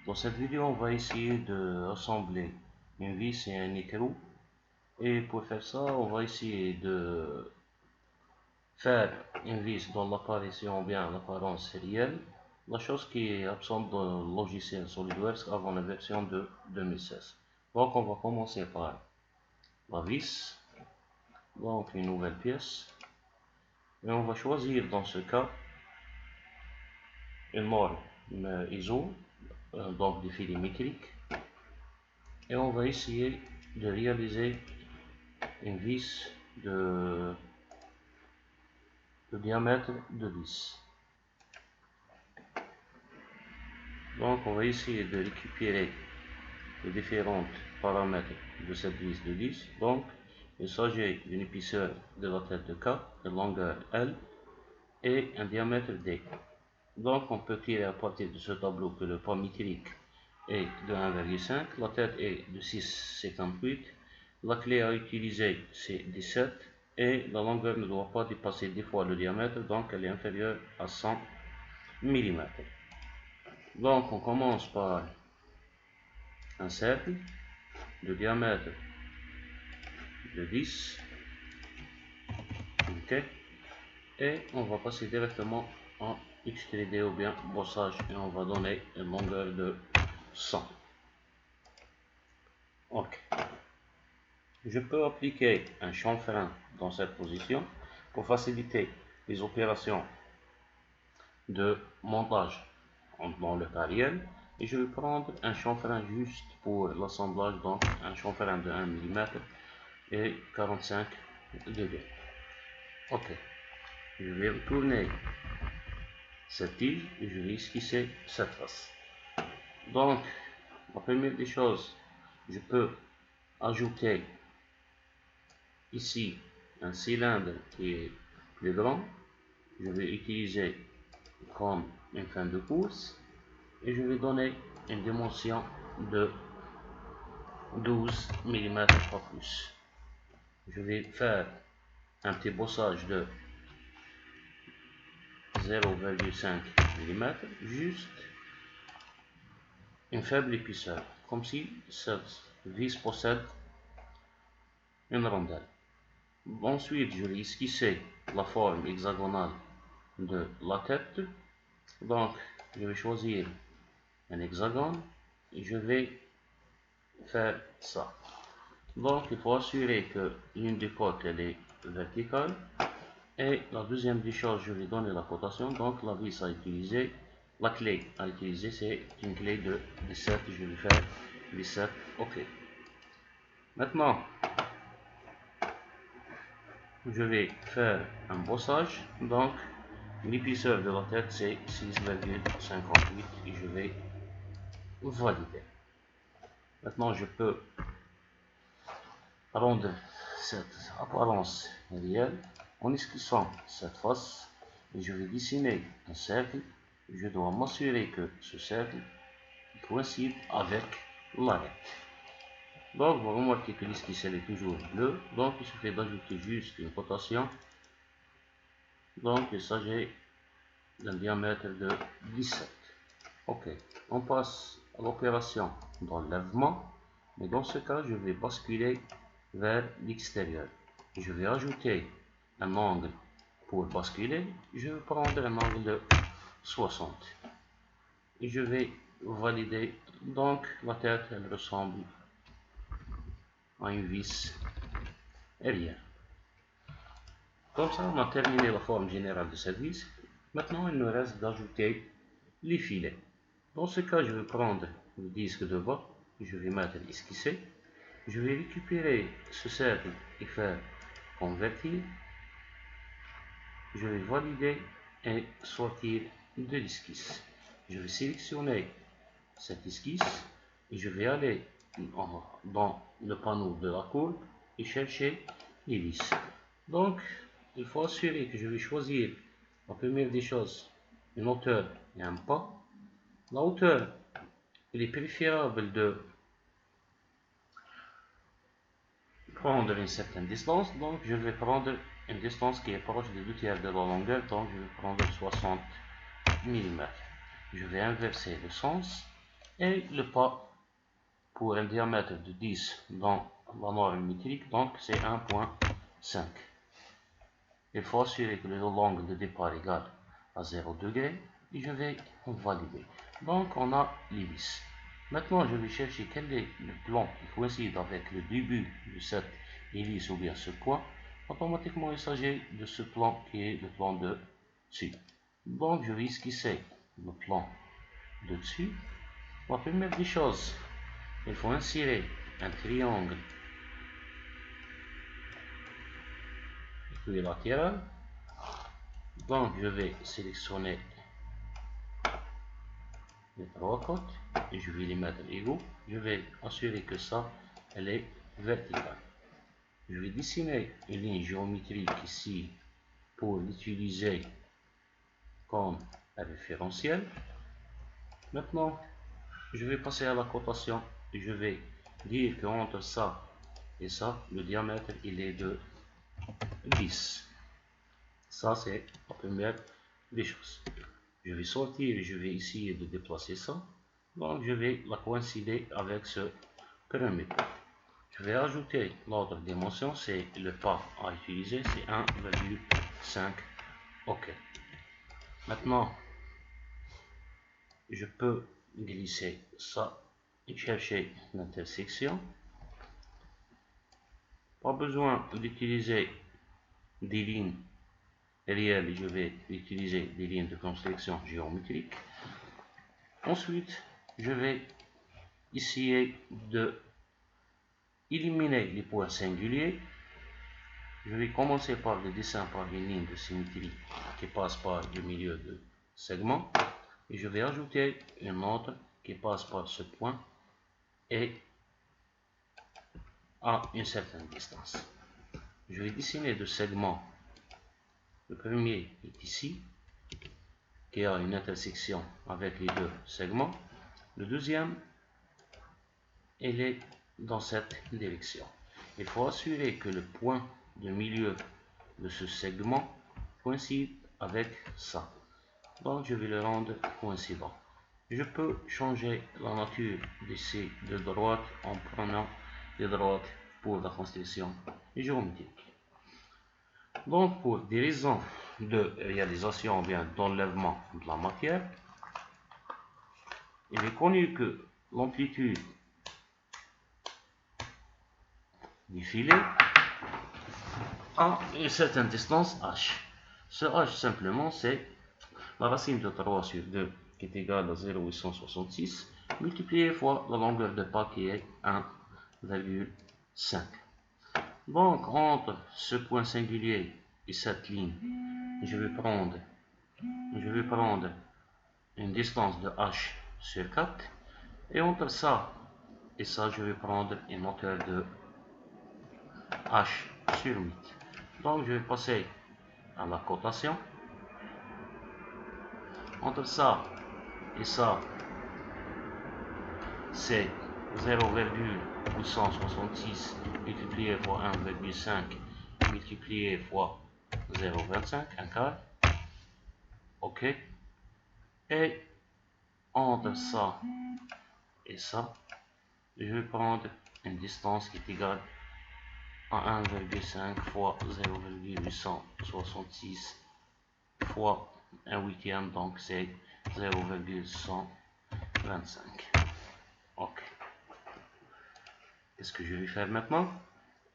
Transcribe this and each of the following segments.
Dans cette vidéo, on va essayer de assembler une vis et un écrou. Et pour faire ça, on va essayer de faire une vis dont l'apparition ou bien l'apparence est réelle. La chose qui est absente dans le logiciel SolidWorks avant la version de 2016. Donc on va commencer par la vis. Donc une nouvelle pièce. Et on va choisir dans ce cas une norme ISO, donc des filets métriques. Et on va essayer de réaliser une vis de diamètre de 10. Donc on va essayer de récupérer les différents paramètres de cette vis de 10. Donc il s'agit d'une épaisseur de la tête de K, une longueur L et un diamètre D. Donc on peut tirer à partir de ce tableau que le poids métrique est de 1,5, la tête est de 6,58, la clé à utiliser c'est 17 et la longueur ne doit pas dépasser 10 fois le diamètre, donc elle est inférieure à 100 mm. Donc on commence par un cercle de diamètre de 10, ok, et on va passer directement en extrudé ou bien bossage et on va donner une longueur de 100. Ok. Je peux appliquer un chanfrein dans cette position pour faciliter les opérations de montage dans le carriel, et je vais prendre un chanfrein juste pour l'assemblage, donc un chanfrein de 1 mm et 45 degrés. Ok, je vais retourner cette tige et je vais esquisser cette face. Donc la première des choses, je peux ajouter ici un cylindre qui est plus grand. Je vais utiliser comme une fin de course et je vais donner une dimension de 12 mm pas plus. Je vais faire un petit bossage de 0,5 mm, juste une faible épaisseur, comme si cette vis possède une rondelle. Ensuite, je vais esquisser la forme hexagonale de la tête. Donc, je vais choisir un hexagone et je vais faire ça. Donc, il faut assurer que l'une des côtes elle est verticale. Et la deuxième des choses, je vais donner la cotation. Donc, la vis à utiliser, la clé à utiliser, c'est une clé de 17. Je vais faire 17. OK. Maintenant, je vais faire un bossage. Donc, l'épaisseur de la tête, c'est 6,58 et je vais valider. Maintenant, je peux rendre cette apparence réelle en esquissant cette face et je vais dessiner un cercle. Je dois m'assurer que ce cercle coïncide avec l'arête. Donc vous remarquez que l'esquisse est toujours bleue, donc il suffit d'ajouter juste une cotation. Donc il s'agit d'un diamètre de 17. Ok, on passe à l'opération d'enlèvement, mais dans ce cas je vais basculer vers l'extérieur. Je vais ajouter un angle pour basculer. Je vais prendre un angle de 60 et je vais valider. Donc la tête elle ressemble à une vis arrière. Comme ça on a terminé la forme générale de cette vis. Maintenant il nous reste d'ajouter les filets. Dans ce cas je vais prendre le disque de bas, je vais mettre esquissé. Je vais récupérer ce cercle et faire convertir. Je vais valider et sortir de l'esquisse. Je vais sélectionner cette esquisse et je vais aller dans le panneau de la courbe et chercher les vis. Donc, il faut assurer que je vais choisir la première des choses, une hauteur et un pas. La hauteur, il est préférable de prendre une certaine distance, donc je vais prendre une distance qui est proche des 2/3 de la longueur, donc je vais prendre 60 mm. Je vais inverser le sens et le pas pour un diamètre de 10 dans la norme métrique, donc c'est 1,5. Il faut assurer que l'angle de départ est égal à 0 degré et je vais valider. Donc on a les vis. Maintenant je vais chercher quel est le plan qui coïncide avec le début de cette hélice ou bien ce point. Automatiquement il s'agit de ce plan qui est le plan de dessus. Donc je vais esquisser le plan de dessus. La première des choses, il faut insérer un triangle équilatéral. Donc je vais sélectionner les trois côtes et je vais les mettre égaux. Je vais assurer que ça, elle est verticale. Je vais dessiner une ligne géométrique ici pour l'utiliser comme un référentiel. Maintenant, je vais passer à la cotation et je vais dire qu'entre ça et ça, le diamètre il est de 10. Ça, c'est la première des choses. Je vais sortir et je vais essayer de déplacer ça. Donc, je vais la coïncider avec ce premier point. Je vais ajouter l'autre dimension, c'est le pas à utiliser, c'est 1,5. OK. Maintenant, je peux glisser ça et chercher l'intersection. Pas besoin d'utiliser des lignes réelles, je vais utiliser des lignes de construction géométrique. Ensuite, je vais essayer de éliminer les points singuliers. Je vais commencer par le dessin par une ligne de symétrie qui passe par le milieu de segment. Et je vais ajouter une autre qui passe par ce point et à une certaine distance. Je vais dessiner deux segments. Le premier est ici, qui a une intersection avec les deux segments. Le deuxième, il est dans cette direction. Il faut assurer que le point de milieu de ce segment coïncide avec ça. Donc je vais le rendre coïncident. Je peux changer la nature de ces deux droites en prenant les droites pour la construction géométrique. Donc pour des raisons de réalisation ou bien d'enlèvement de la matière, il est connu que l'amplitude du filet a une certaine distance h. Ce h simplement c'est la racine de 3 sur 2 qui est égale à 0,866 multiplié fois la longueur de pas qui est 1,5. Donc entre ce point singulier et cette ligne, je vais prendre une distance de h sur 4 et entre ça et ça je vais prendre une hauteur de h sur 8. Donc je vais passer à la cotation. Entre ça et ça, c'est 0,866 multiplié fois 1,5 multiplié fois 0,25, un quart. OK. Et entre ça et ça, je vais prendre une distance qui est égale à 1,5 fois 0,866 fois 1 huitième, donc c'est 0,125. OK. Qu'est-ce que je vais faire maintenant?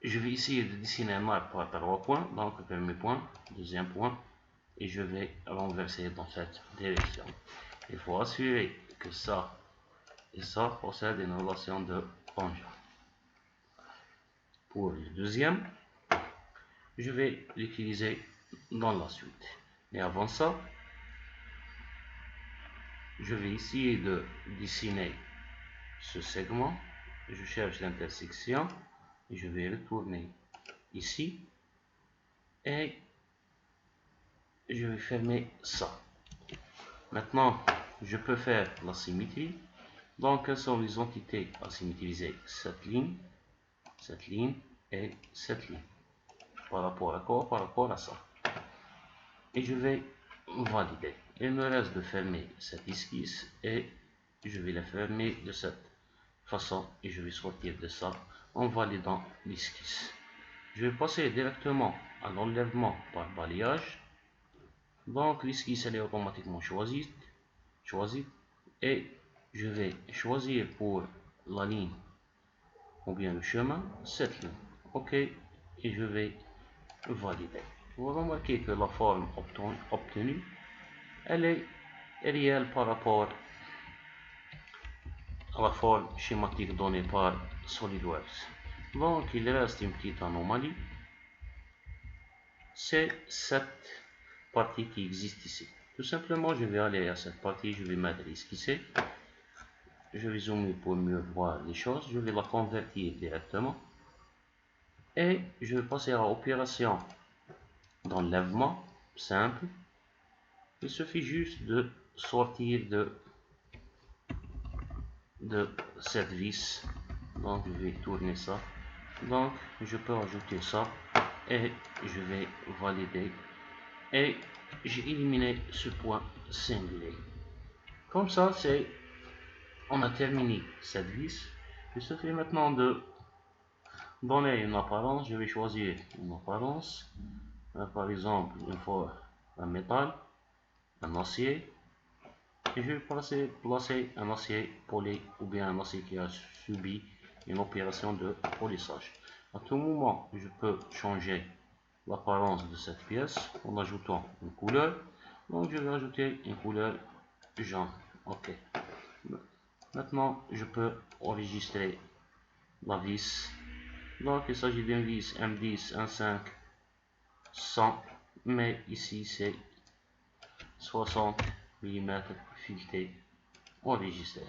Je vais essayer de dessiner un arc par 3 points, donc le premier point, deuxième point, et je vais renverser dans cette direction. Il faut assurer que ça et ça possèdent une relation de tangente. Pour le deuxième, je vais l'utiliser dans la suite. Mais avant ça, je vais essayer de dessiner ce segment. Je cherche l'intersection et je vais retourner ici et je vais fermer ça. Maintenant, je peux faire la symétrie. Donc, quelles sont les entités à symétriser? Cette ligne et cette ligne. Par rapport à quoi? Par rapport à ça. Et je vais valider. Il me reste de fermer cette esquisse et je vais la fermer de cette façon et je vais sortir de ça en validant l'esquisse. Je vais passer directement à l'enlèvement par balayage. Donc l'esquisse elle est automatiquement choisie et je vais choisir pour la ligne ou bien le chemin cette ligne. OK, et je vais valider. Vous remarquez que la forme obtenue elle est réelle par rapport à la forme schématique donnée par SolidWorks. Donc il reste une petite anomalie, c'est cette partie qui existe ici. Tout simplement, je vais aller à cette partie, je vais mettre esquisser, je vais zoomer pour mieux voir les choses, je vais la convertir directement et je vais passer à opération d'enlèvement simple. Il suffit juste de sortir de cette vis. Donc je vais tourner ça, donc je peux ajouter ça et je vais valider et j'ai éliminé ce point singulier. Comme ça, on a terminé cette vis. Il suffit maintenant de donner une apparence. Je vais choisir une apparence, par exemple une fois un métal, un acier, et je vais placer un acier poli ou bien un acier qui a subi une opération de polissage. À tout moment, je peux changer l'apparence de cette pièce en ajoutant une couleur. Donc je vais ajouter une couleur jaune. OK. Maintenant, je peux enregistrer la vis. Donc il s'agit d'une vis M10 1.5 100, mais ici c'est 60 mm fileté enregistré.